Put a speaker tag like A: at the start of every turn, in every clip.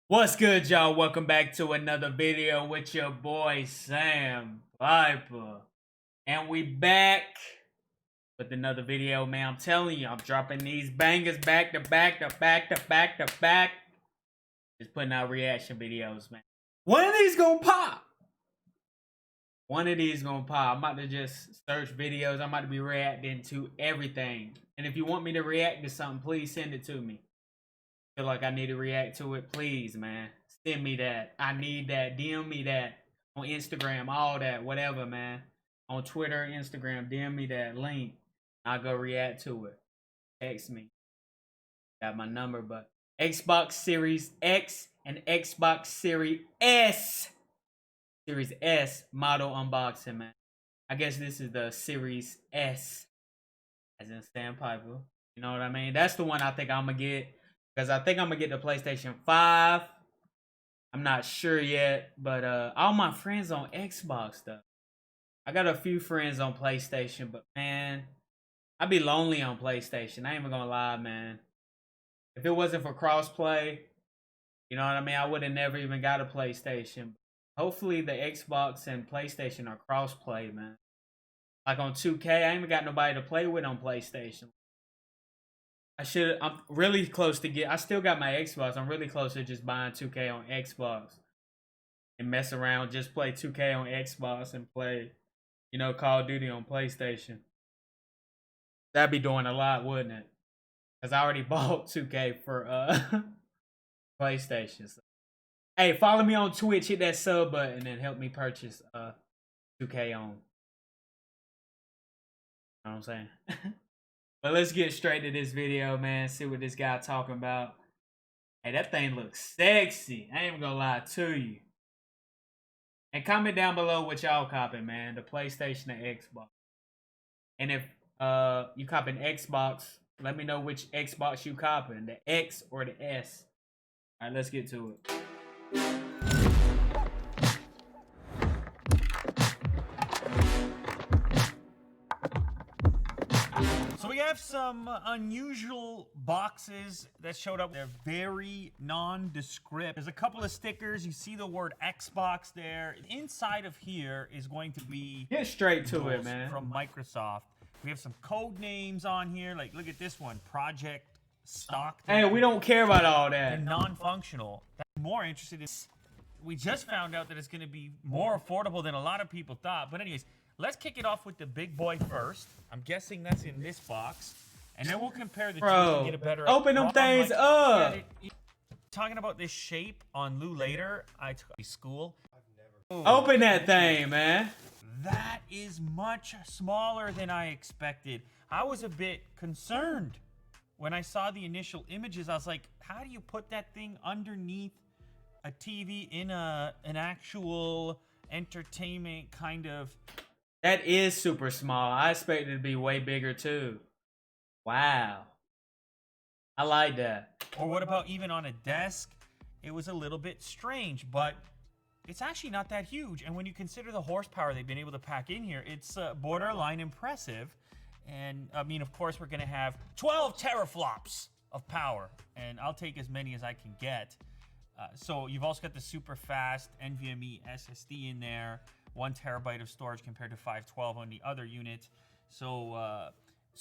A: What's good, y'all? Welcome back to another video with your boy Sam Piper. And we back with another video, man. I'm telling you, I'm dropping these bangers back to back to back to back to back. Just putting out reaction videos, man. One of these gonna pop. One of these gonna pop. I'm about to just search videos. I'm about to be reacting to everything. And if you want me to react to something, please send it to me. Feel like I need to react to it, please, man. Send me that. I need that. DM me that on Instagram, all that, whatever, man. On Twitter, Instagram, DM me that link. I'll go react to it. Text me. Got my number, but Xbox Series X and Xbox Series S. Series S model unboxing, man. I guess this is the Series S, as in Sandpiper. You know what I mean? That's the one I think I'm gonna get. Because I think I'm going to get the PlayStation 5. I'm not sure yet. But all my friends on Xbox, though. I got a few friends on PlayStation. But, man, I'd be lonely on PlayStation. I ain't even going to lie, man. If it wasn't for crossplay, you know what I mean? I would have never even got a PlayStation. Hopefully, the Xbox and PlayStation are crossplay, man. Like on 2K, I ain't even got nobody to play with on PlayStation. I'm really close to I still got my Xbox. I'm really close to just buying 2K on Xbox and mess around. Just play 2K on Xbox and play, Call of Duty on PlayStation. That'd be doing a lot, wouldn't it? Because I already bought 2K for PlayStation. So. Hey, follow me on Twitch. Hit that sub button and help me purchase 2K on. You know what I'm saying? But let's get straight to this video, man. See what this guy talking about. Hey, that thing looks sexy. I ain't even gonna lie to you. And comment down below what y'all copping, man. The PlayStation or Xbox. And if you copping Xbox, let me know which Xbox you copping. The X or the S. Alright, let's get to it.
B: So we have some unusual boxes that showed up. They're very nondescript. There's a couple of stickers. You see the word Xbox there. Inside of here is going to be
A: get straight to it, man.
B: From Microsoft. We have some code names on here. Like, look at this one, Project Stockton.
A: Hey, we don't care about all that.
B: And non-functional. I'm more interested in. We just found out that it's going to be more affordable than a lot of people thought. But anyways. Let's kick it off with the big boy first. I'm guessing that's in this box. And then we'll compare the two to get a better...
A: Open them things up!
B: Talking about this shape on Lou later, I took school.
A: Open that thing, man.
B: That is much smaller than I expected. I was a bit concerned. When I saw the initial images, I was like, how do you put that thing underneath a TV in an actual entertainment kind of...
A: That is super small. I expected it to be way bigger too. Wow. I like that.
B: Or what about even on a desk? It was a little bit strange, but it's actually not that huge. And when you consider the horsepower they've been able to pack in here, it's borderline impressive. And I mean, of course, we're gonna have 12 teraflops of power, and I'll take as many as I can get. So you've also got the super fast NVMe SSD in there. 1 terabyte of storage compared to 512 on the other unit. So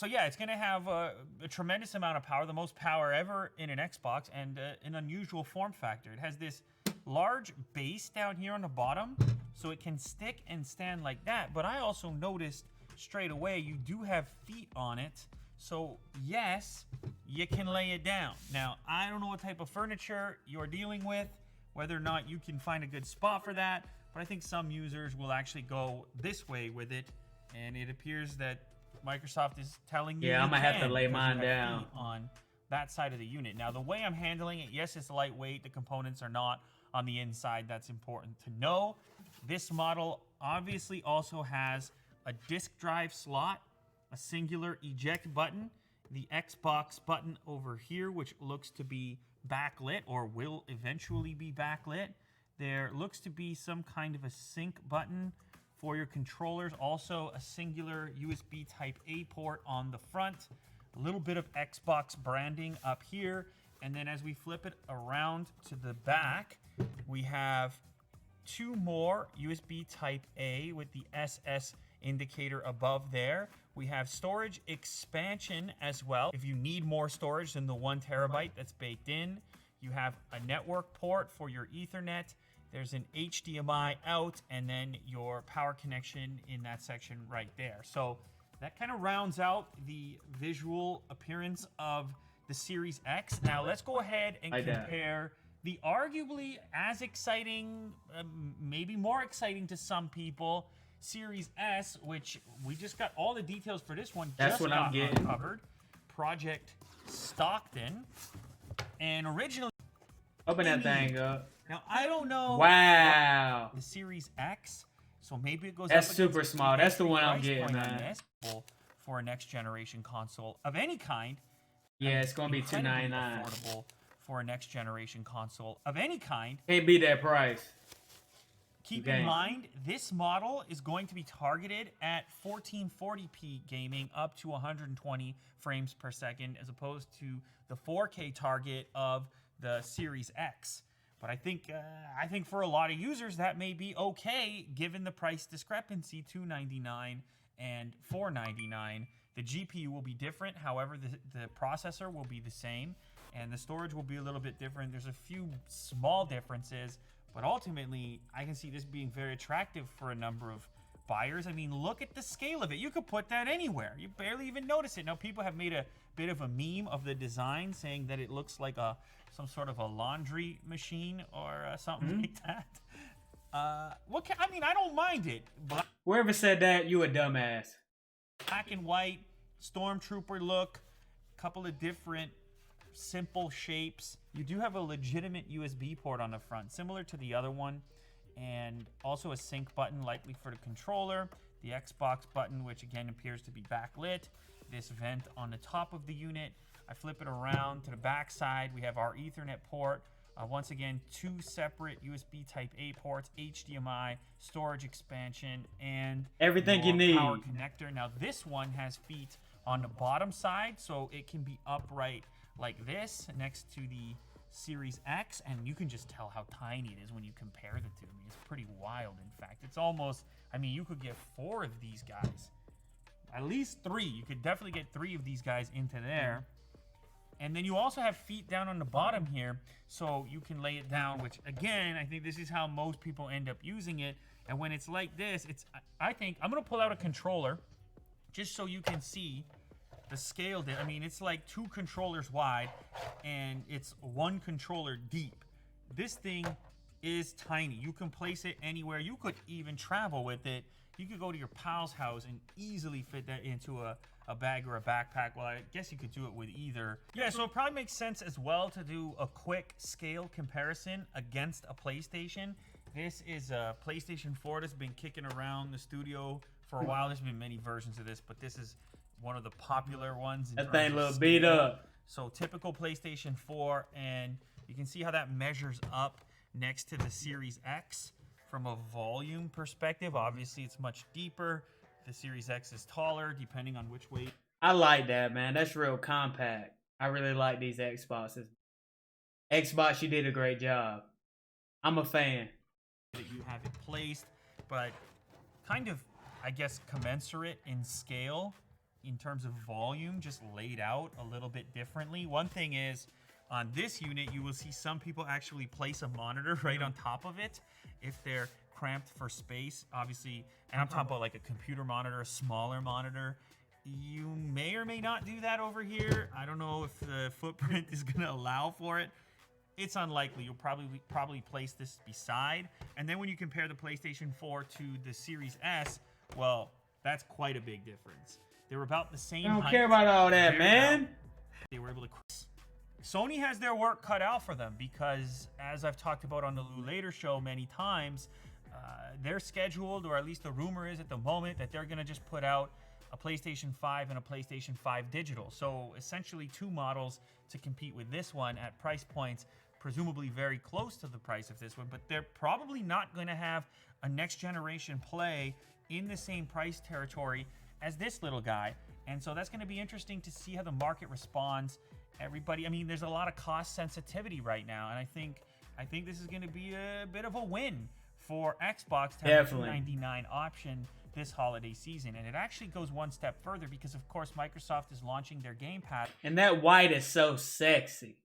B: yeah, it's going to have a tremendous amount of power, the most power ever in an Xbox, and an unusual form factor. It has this large base down here on the bottom, so it can stick and stand like that. But I also noticed straight away you do have feet on it. So yes, you can lay it down. Now, I don't know what type of furniture you're dealing with, whether or not you can find a good spot for that. But I think some users will actually go this way with it, and it appears that Microsoft is telling you.
A: Yeah, I'm gonna have to lay mine down
B: on that side of the unit. Now, the way I'm handling it, yes, it's lightweight. The components are not on the inside. That's important to know. This model obviously also has a disk drive slot, a singular eject button, the Xbox button over here, which looks to be backlit or will eventually be backlit. There looks to be some kind of a sync button for your controllers. Also, a singular USB Type-A port on the front. A little bit of Xbox branding up here. And then as we flip it around to the back, we have 2 more USB Type A with the SS indicator above there. We have storage expansion as well. If you need more storage than the 1 terabyte that's baked in, you have a network port for your Ethernet. There's an HDMI out, and then your power connection in that section right there. So that kind of rounds out the visual appearance of the Series X. Now let's go ahead and compare the arguably as exciting, maybe more exciting to some people, Series S, which we just got all the details for this one.
A: That's what I'm getting.
B: Uncovered. Project Stockton. And originally...
A: Open that thing up.
B: Now, I don't know...
A: Wow.
B: The Series X, so maybe it goes
A: That's
B: up
A: super small. That's the one I'm getting,
B: on
A: man.
B: this for a next generation console of any kind.
A: Yeah, it's going to be
B: Incredibly
A: $299.
B: affordable for a next generation console of any kind.
A: Can't beat that price.
B: Keep in mind, this model is going to be targeted at 1440p gaming up to 120 frames per second, as opposed to the 4K target of the Series X. But I think for a lot of users that may be okay, given the price discrepancy, $299 and $499. The GPU will be different, however, the processor will be the same, and the storage will be a little bit different. There's a few small differences. But ultimately, I can see this being very attractive for a number of buyers. I mean, look at the scale of it. You could put that anywhere. You barely even notice it. Now, people have made a bit of a meme of the design, saying that it looks like some sort of a laundry machine or something like that. I mean, I don't mind it. But
A: whoever said that, you a dumbass.
B: Black and white, Stormtrooper look, couple of different simple shapes. You do have a legitimate USB port on the front, similar to the other one, and also a sync button, likely for the controller. The Xbox button, which again appears to be backlit. This vent on the top of the unit. I flip it around to the back side. We have our Ethernet port. Once again, 2 separate USB Type A ports, HDMI, storage expansion, and
A: everything you need.
B: Power connector. Now this one has feet on the bottom side, so it can be upright like this next to the Series X, and you can just tell how tiny it is when you compare the two. I mean, it's pretty wild, in fact. It's almost, I mean, you could get 4 of these guys. At least 3. You could definitely get 3 of these guys into there. And then you also have feet down on the bottom here, so you can lay it down, which, again, I think this is how most people end up using it. And when it's like this, I think, I'm going to pull out a controller just so you can see the scale there. I mean, it's like 2 controllers wide, and it's 1 controller deep. This thing is tiny. You can place it anywhere. You could even travel with it. You could go to your pal's house and easily fit that into a bag or a backpack. Well, I guess you could do it with either. Yeah, so it probably makes sense as well to do a quick scale comparison against a PlayStation. This is a PlayStation 4 that's been kicking around the studio for a while. There's been many versions of this, but this is one of the popular ones.
A: That thing look beat up.
B: So typical PlayStation 4, and you can see how that measures up next to the Series X from a volume perspective. Obviously, it's much deeper. The Series X is taller, depending on which way.
A: I like that, man. That's real compact. I really like these Xboxes. Xbox, you did a great job. I'm a fan.
B: That you have it placed, but kind of, I guess, commensurate in scale in terms of volume, just laid out a little bit differently. One thing is, on this unit, you will see some people actually place a monitor right on top of it if they're cramped for space, obviously. And I'm talking about like a computer monitor, a smaller monitor. You may or may not do that over here. I don't know if the footprint is going to allow for it. It's unlikely. You'll probably place this beside. And then when you compare the PlayStation 4 to the Series S, well, that's quite a big difference. They were about the same height.
A: I don't care about all that, man.
B: They were able to... Sony has their work cut out for them because, as I've talked about on the Lou Later show many times, they're scheduled, or at least the rumor is at the moment, that they're going to just put out a PlayStation 5 and a PlayStation 5 digital. So essentially 2 models to compete with this one at price points presumably very close to the price of this one, but they're probably not going to have a next generation play in the same price territory as this little guy. And so that's going to be interesting to see how the market responds everybody, I mean, there's a lot of cost sensitivity right now, and I think this is going to be a bit of a win for Xbox to have a $299 option this holiday season. And it actually goes one step further because, of course, Microsoft is launching their Game Pass.
A: And that white is so sexy.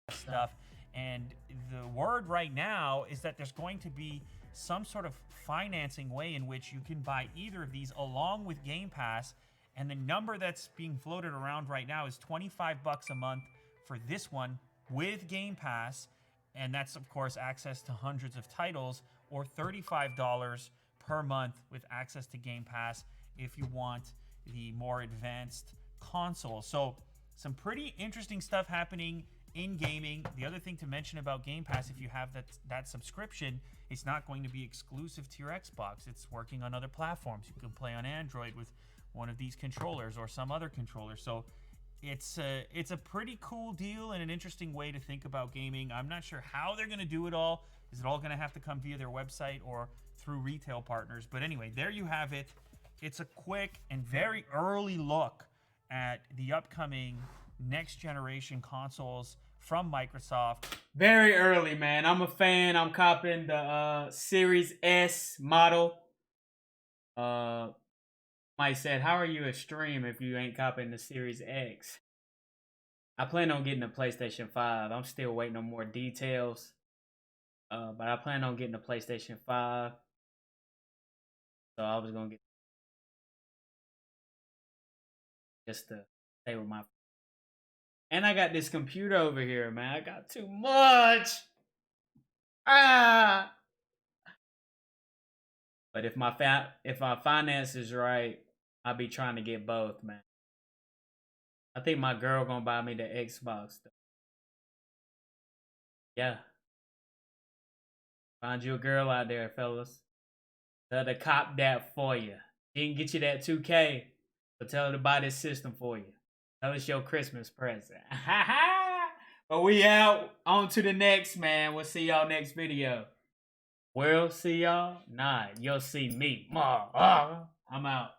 B: Stuff. And the word right now is that there's going to be some sort of financing way in which you can buy either of these along with Game Pass. And the number that's being floated around right now is $25 a month for this one with Game Pass. And that's, of course, access to hundreds of titles, or $35 per month with access to Game Pass if you want the more advanced console. So some pretty interesting stuff happening in gaming. The other thing to mention about Game Pass, if you have that subscription, it's not going to be exclusive to your Xbox. It's working on other platforms. You can play on Android with one of these controllers or some other controller. So it's a pretty cool deal and an interesting way to think about gaming. I'm not sure how they're going to do it all. Is it all going to have to come via their website or through retail partners? But anyway, there you have it. It's a quick and very early look at the upcoming next generation consoles from Microsoft.
A: Very early, man. I'm a fan. I'm copying the Series S model. Mike said, how are you a stream if you ain't copying the Series X? I plan on getting the PlayStation 5. I'm still waiting on more details. But I plan on getting the PlayStation 5. So I was going to get just to stay with my... And I got this computer over here, man. I got too much. But if my finance is right, I'll be trying to get both, man. I think my girl gonna buy me the Xbox, though. Yeah. Find you a girl out there, fellas. Tell her to cop that for you. She can get you that 2K, but tell her to buy this system for you. Tell us your Christmas present. But we out. On to the next, man. We'll see y'all next video. We'll see y'all. Nah, you'll see me. I'm out.